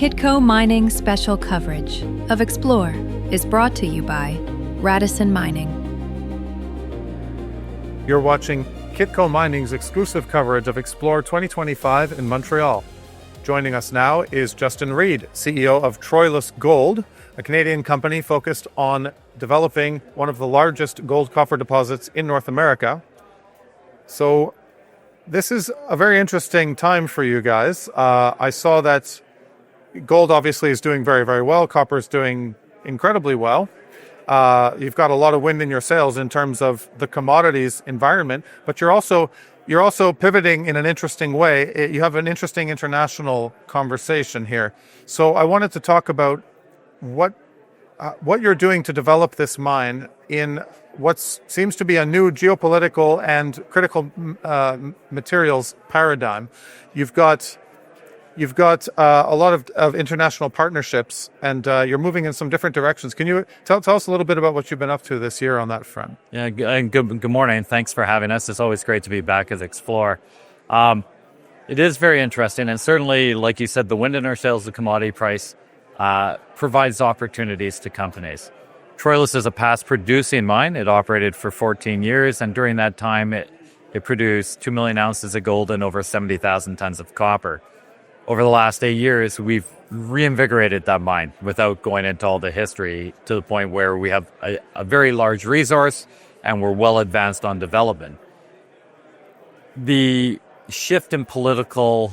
Kitco Mining special coverage of Xplor is brought to you by Radisson Mining. You're watching Kitco Mining's exclusive coverage of Xplor 2025 in Montreal. Joining us now is Justin Reid, CEO of Troilus Gold, a Canadian company focused on developing one of the largest gold-copper deposits in North America. So this is a very interesting time for you guys. I saw that gold obviously is doing very, very well. Copper is doing incredibly well. You've got a lot of wind in your sails in terms of the commodities environment, but you're also pivoting in an interesting way. You have an interesting international conversation here. So I wanted to talk about what you're doing to develop this mine in what seems to be a new geopolitical and critical materials paradigm. You've got a lot of international partnerships, and you're moving in some different directions. Can you tell us a little bit about what you've been up to this year on that front? Yeah, good morning. Thanks for having us. It's always great to be back at Xplor. It is very interesting, and certainly, like you said, the wind in our sails, the commodity price, provides opportunities to companies. Troilus is a past producing mine. It operated for 14 years, and during that time, it produced 2 million ounces of gold and over 70,000 tons of copper. Over the last 8 years, we've reinvigorated that mine without going into all the history to the point where we have a very large resource and we're well advanced on development. The shift in political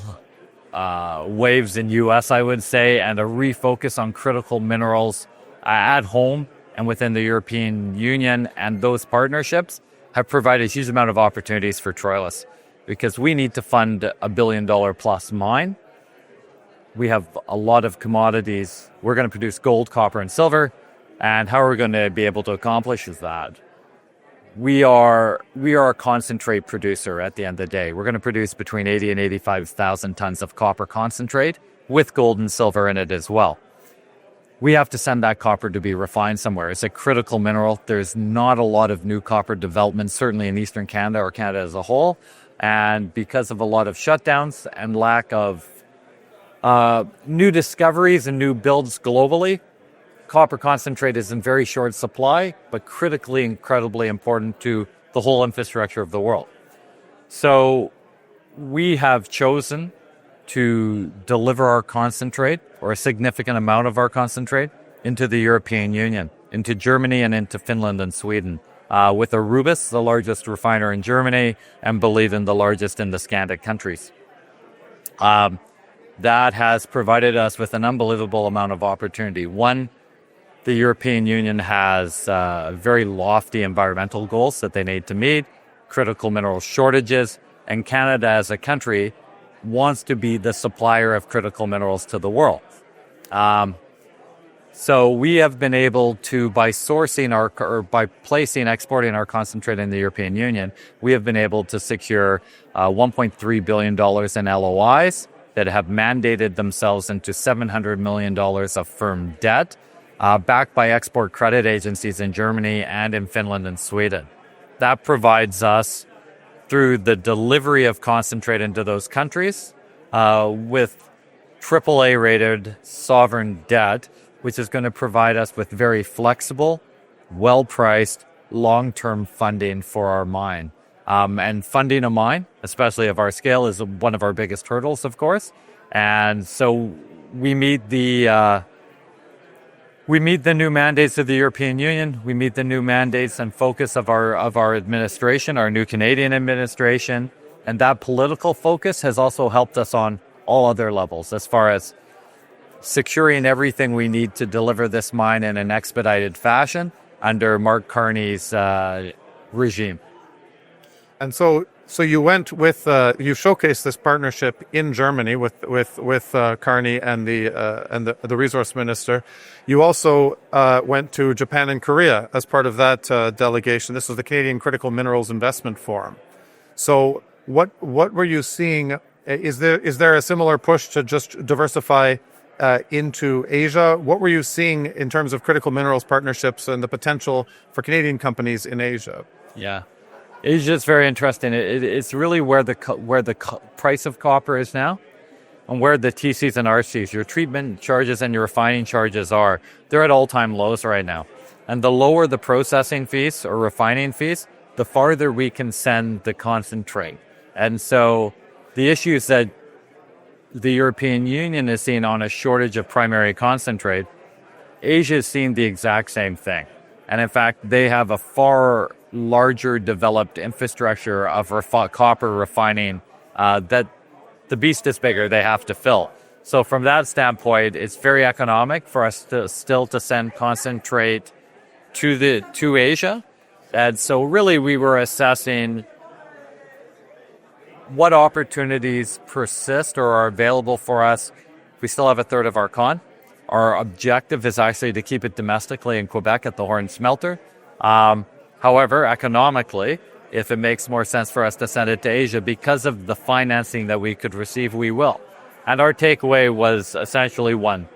waves in U.S., I would say, and a refocus on critical minerals at home and within the European Union and those partnerships have provided a huge amount of opportunities for Troilus because we need to fund a $1 billion plus mine. We have a lot of commodities. We're going to produce gold, copper, and silver. And how are we going to be able to accomplish that? We are a concentrate producer at the end of the day. We're going to produce between 80 and 85,000 tons of copper concentrate with gold and silver in it as well. We have to send that copper to be refined somewhere. It's a critical mineral. There's not a lot of new copper development, certainly in Eastern Canada or Canada as a whole. And because of a lot of shutdowns and lack of new discoveries and new builds globally, copper concentrate is in very short supply, but critically incredibly important to the whole infrastructure of the world. So we have chosen to deliver our concentrate, or a significant amount of our concentrate, into the European Union, into Germany and into Finland and Sweden, with Arubis, the largest refiner in Germany, and Bolivia, the largest in the Scandic countries. That has provided us with an unbelievable amount of opportunity. One, the European Union has very lofty environmental goals that they need to meet, critical mineral shortages, and Canada as a country wants to be the supplier of critical minerals to the world. So we have been able to, by exporting our concentrate in the European Union, we have been able to secure $1.3 billion in LOIs that have mandated themselves into $700 million of firm debt, backed by export credit agencies in Germany and in Finland and Sweden. That provides us, through the delivery of concentrate into those countries, with AAA-rated sovereign debt, which is going to provide us with very flexible, well-priced, long-term funding for our mine. And funding a mine, especially of our scale, is one of our biggest hurdles, of course. And so we meet the new mandates of the European Union. We meet the new mandates and focus of our administration, our new Canadian administration. And that political focus has also helped us on all other levels, as far as securing everything we need to deliver this mine in an expedited fashion under Mark Carney's regime. And so you went with you showcased this partnership in Germany with Carney and the resource minister. You also went to Japan and Korea as part of that delegation. This was the Canadian Critical Minerals Investment Forum. So what were you seeing? Is there a similar push to just diversify into Asia? What were you seeing in terms of critical minerals partnerships and the potential for Canadian companies in Asia? Yeah. It's just very interesting. It's really where the price of copper is now. and where the TCs and RCs, your treatment charges and your refining charges are, they're at all-time lows right now. And the lower the processing fees or refining fees, the farther we can send the concentrate. And so the issues that the European Union is seeing on a shortage of primary concentrate, Asia is seeing the exact same thing. And in fact, they have a far larger developed infrastructure of copper refining that the beast is bigger, they have to fill. So from that standpoint, it's very economic for us to still to send concentrate to Asia. And so really we were assessing what opportunities persist or are available for us. We still have a third of our con. Our objective is actually to keep it domestically in Quebec at the Horn Smelter. However, economically, if it makes more sense for us to send it to Asia because of the financing that we could receive, we will. And our takeaway was essentially one,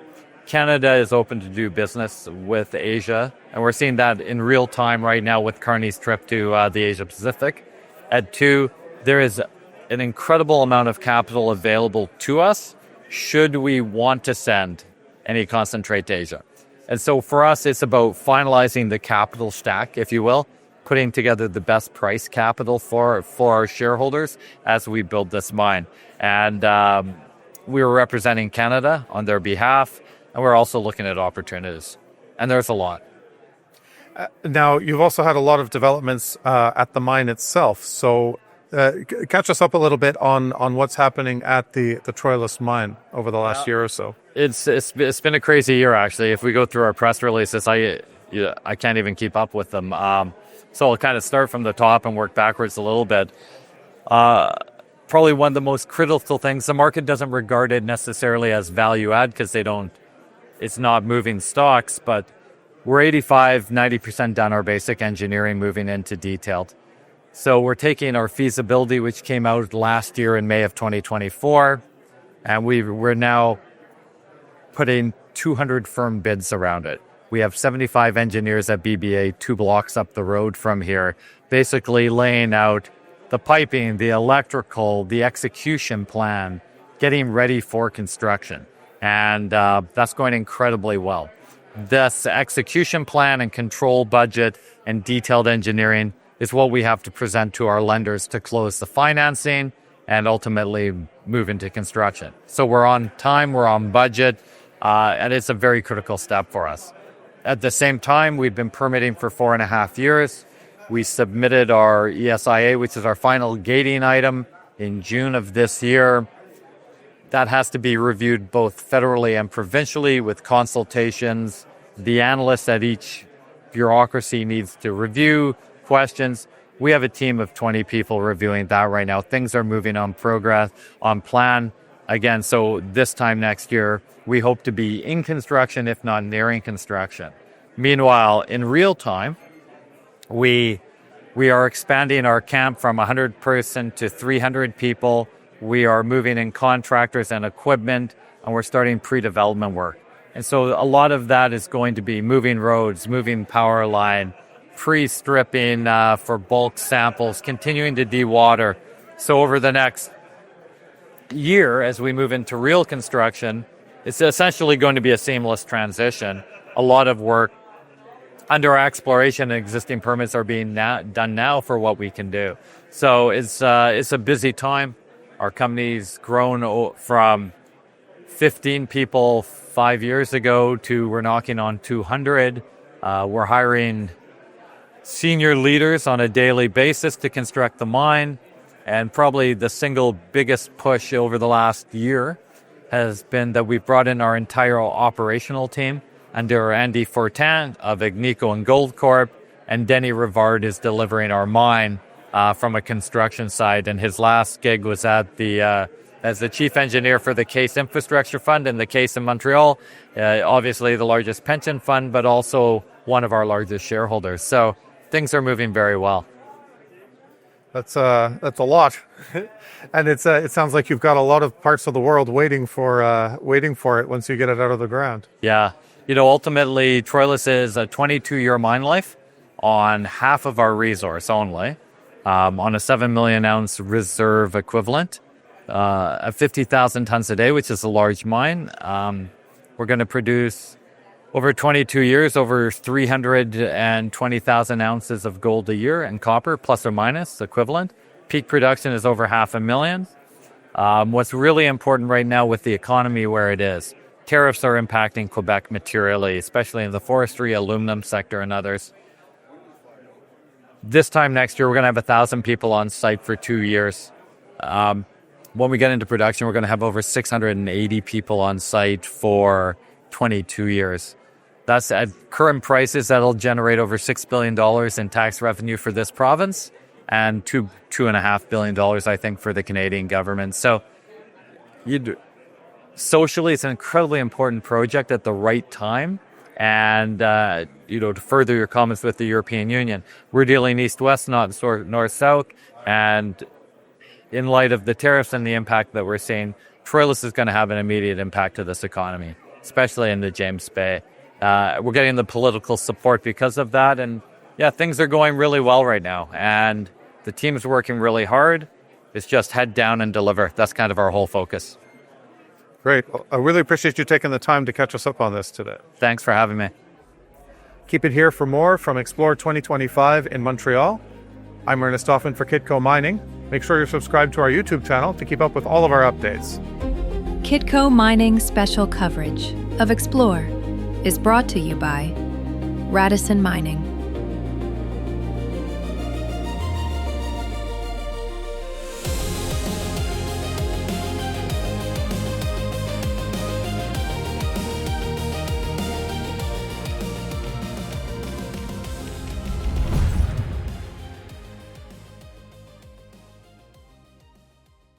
Canada is open to do business with Asia, and we're seeing that in real time right now with Carney's trip to the Asia Pacific. And two, there is an incredible amount of capital available to us should we want to send any concentrate to Asia. And so for us, it's about finalizing the capital stack, if you will, putting together the best price capital for our shareholders as we build this mine. And we were representing Canada on their behalf, and we're also looking at opportunities. And there's a lot. Now, you've also had a lot of developments at the mine itself. So catch us up a little bit on what's happening at the Troilus mine over the last year or so. It's been a crazy year, actually. If we go through our press releases, I can't even keep up with them. So I'll kind of start from the top and work backwards a little bit. Probably one of the most critical things, the market doesn't regard it necessarily as value add because it's not moving stocks, but we're 90% done our basic engineering, moving into detailed. So we're taking our feasibility, which came out last year in May of 2024, and we're now putting 200 firm bids around it. We have 75 engineers at BBA 2 blocks up the road from here, basically laying out the piping, the electrical, the execution plan, getting ready for construction. And that's going incredibly well. This execution plan and control budget and detailed engineering is what we have to present to our lenders to close the financing and ultimately move into construction. So we're on time, we're on budget, and it's a very critical step for us. At the same time, we've been permitting for 4.5 years. We submitted our ESIA, which is our final gating item, in June of this year. That has to be reviewed both federally and provincially with consultations. The analysts at each bureaucracy needs to review questions. We have a team of 20 people reviewing that right now. Things are moving on progress, on plan. Again, so this time next year, we hope to be in construction, if not nearing construction. Meanwhile, in real time, we are expanding our camp from 100 person to 300 people. We are moving in contractors and equipment, and we're starting pre-development work. And so a lot of that is going to be moving roads, moving power line, pre-stripping for bulk samples, continuing to dewater. So over the next year, as we move into real construction, it's essentially going to be a seamless transition. A lot of work under our exploration and existing permits are being done now for what we can do. So it's a busy time. Our company's grown from 15 people 5 years ago to we're knocking on 200. We're hiring senior leaders on a daily basis to construct the mine. And probably the single biggest push over the last year has been that we've brought in our entire operational team under Andy Fortin of Agnico and Gold Corp, and Denny Rivard is delivering our mine from a construction side. And his last gig was at as the chief engineer for the Case Infrastructure Fund and the Case in Montreal, obviously the largest pension fund, but also one of our largest shareholders. So things are moving very well. That's a lot, and it sounds like you've got a lot of parts of the world waiting for it once you get it out of the ground. Yeah, ultimately, Troilus is a 22-year mine life on half of our resource only, on a 7 million ounce reserve equivalent. at 50,000 tons a day, which is a large mine. We're going to produce over 22 years, over 320,000 ounces of gold a year and copper, plus or minus equivalent. Peak production is over 500,000. What's really important right now with the economy where it is, tariffs are impacting Quebec materially, especially in the forestry, aluminum sector, and others. This time next year, we're going to have 1,000 people on site for 2 years. When we get into production, we're going to have over 680 people on site for 22 years. That's at current prices, that'll generate over $6 billion in tax revenue for this province and $2.5 billion, I think, for the Canadian government. So socially, it's an incredibly important project at the right time. And, to further your comments with the European Union, we're dealing east-west, not north-south. And in light of the tariffs and the impact that we're seeing, Troilus is going to have an immediate impact to this economy, especially in the James Bay. We're getting the political support because of that. And, things are going really well right now. And the team's working really hard. It's just head down and deliver. That's kind of our whole focus. Great. Well, I really appreciate you taking the time to catch us up on this today. Thanks for having me. Keep it here for more from Xplor 2025 in Montreal. I'm Ernest Hoffman for Kitco Mining. Make sure you're subscribed to our YouTube channel to keep up with all of our updates. Kitco Mining special coverage of Xplor is brought to you by Radisson Mining.